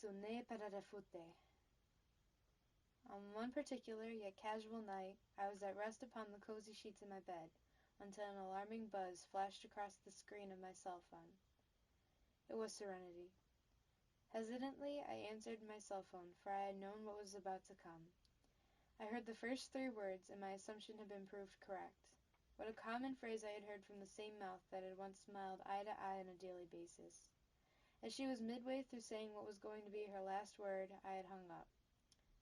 Sune pararefute. On one particular yet casual night, I was at rest upon the cozy sheets in my bed, until an alarming buzz flashed across the screen of my cell phone. It was Serenity. Hesitantly, I answered my cell phone, for I had known what was about to come. I heard the first 3 words, and my assumption had been proved correct. What a common phrase I had heard from the same mouth that had once smiled eye to eye on a daily basis. As she was midway through saying what was going to be her last word, I had hung up.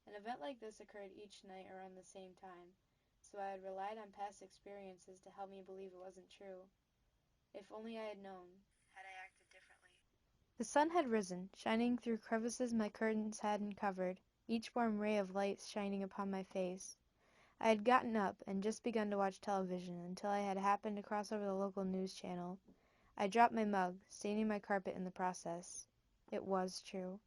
An event like this occurred each night around the same time, so I had relied on past experiences to help me believe it wasn't true. If only I had known, had I acted differently. The sun had risen, shining through crevices my curtains hadn't covered, each warm ray of light shining upon my face. I had gotten up and just begun to watch television until I had happened to cross over the local news channel. I dropped my mug, staining my carpet in the process. It was true.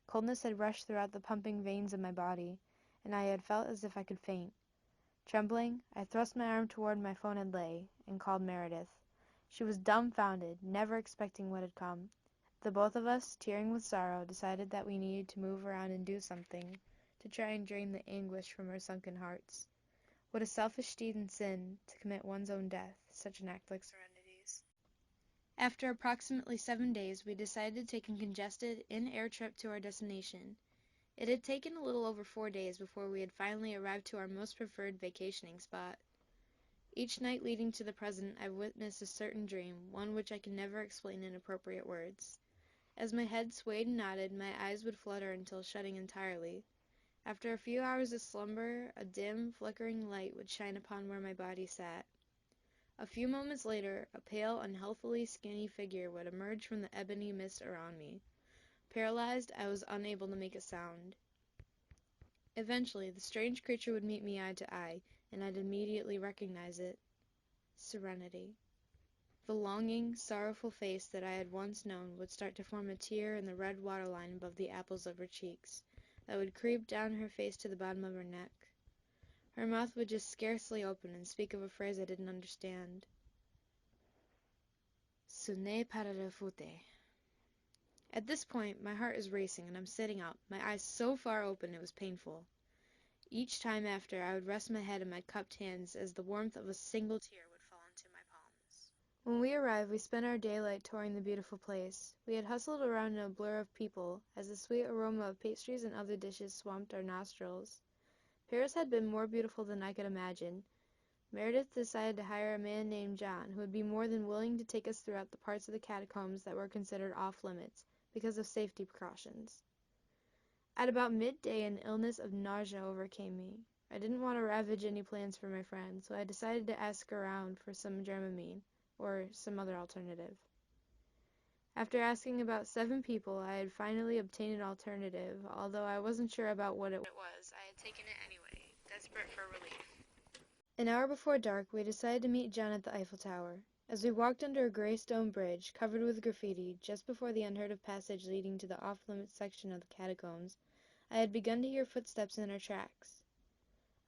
Coldness had rushed throughout the pumping veins of my body, and I had felt as if I could faint. Trembling, I thrust my arm toward my phone and lay, and called Meredith. She was dumbfounded, never expecting what had come. The both of us, tearing with sorrow, decided that we needed to move around and do something to try and drain the anguish from our sunken hearts. What a selfish deed and sin to commit one's own death, such an act like Serenity's. After approximately 7 days, we decided to take a congested, in-air trip to our destination. It had taken a little over 4 days before we had finally arrived to our most preferred vacationing spot. Each night leading to the present, I witnessed a certain dream, one which I can never explain in appropriate words. As my head swayed and nodded, my eyes would flutter until shutting entirely. After a few hours of slumber, a dim, flickering light would shine upon where my body sat. A few moments later, a pale, unhealthily skinny figure would emerge from the ebony mist around me. Paralyzed, I was unable to make a sound. Eventually, the strange creature would meet me eye to eye, and I'd immediately recognize it. Serenity. The longing, sorrowful face that I had once known would start to form a tear in the red waterline above the apples of her cheeks, that would creep down her face to the bottom of her neck. Her mouth would just scarcely open and speak of a phrase I didn't understand. Sune pararefute. At this point, my heart is racing and I'm sitting up, my eyes so far open it was painful. Each time after, I would rest my head in my cupped hands as the warmth of a single tear would fall into my palms. When we arrived, we spent our daylight touring the beautiful place. We had hustled around in a blur of people, as the sweet aroma of pastries and other dishes swamped our nostrils. Paris had been more beautiful than I could imagine. Meredith decided to hire a man named John, who would be more than willing to take us throughout the parts of the catacombs that were considered off-limits, because of safety precautions. At about midday, an illness of nausea overcame me. I didn't want to ravage any plans for my friend, so I decided to ask around for some Dramamine, or some other alternative. After asking about 7 people, I had finally obtained an alternative, although I wasn't sure about what it was. I had taken it anyway, desperate for relief. An hour before dark, we decided to meet John at the Eiffel Tower. As we walked under a gray stone bridge, covered with graffiti, just before the unheard-of passage leading to the off-limits section of the catacombs, I had begun to hear footsteps in our tracks.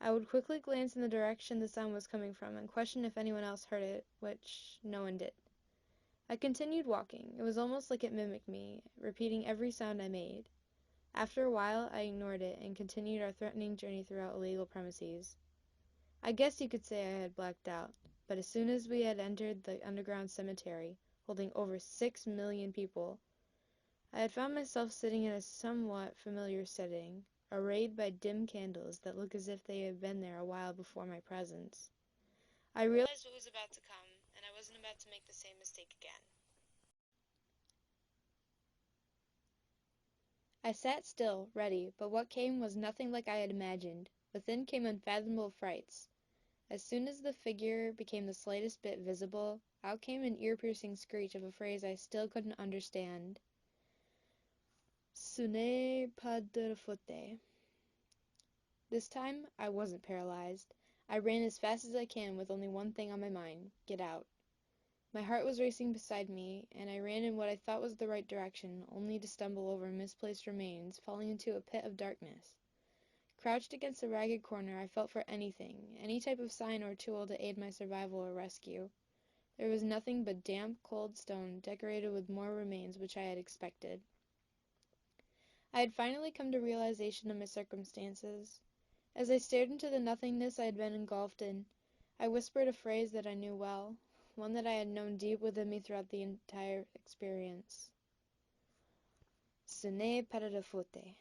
I would quickly glance in the direction the sound was coming from and question if anyone else heard it, which no one did. I continued walking. It was almost like it mimicked me, repeating every sound I made. After a while, I ignored it and continued our threatening journey throughout illegal premises. I guess you could say I had blacked out, but as soon as we had entered the underground cemetery, holding over 6 million people, I had found myself sitting in a somewhat familiar setting, arrayed by dim candles that look as if they had been there a while before my presence. I realized what was about to come, and I wasn't about to make the same mistake again. I sat still, ready, but what came was nothing like I had imagined. Within came unfathomable frights. As soon as the figure became the slightest bit visible, out came an ear-piercing screech of a phrase I still couldn't understand. Sune pararefute. This time, I wasn't paralyzed. I ran as fast as I can with only one thing on my mind: get out. My heart was racing beside me, and I ran in what I thought was the right direction, only to stumble over misplaced remains, falling into a pit of darkness. Crouched against a ragged corner, I felt for anything, any type of sign or tool to aid my survival or rescue. There was nothing but damp, cold stone, decorated with more remains which I had expected. I I had finally come to realization of my circumstances. As I stared into the nothingness I had been engulfed in, I whispered a phrase that I knew well, one that I had known deep within me throughout the entire experience. Ce n'est pas de la faute.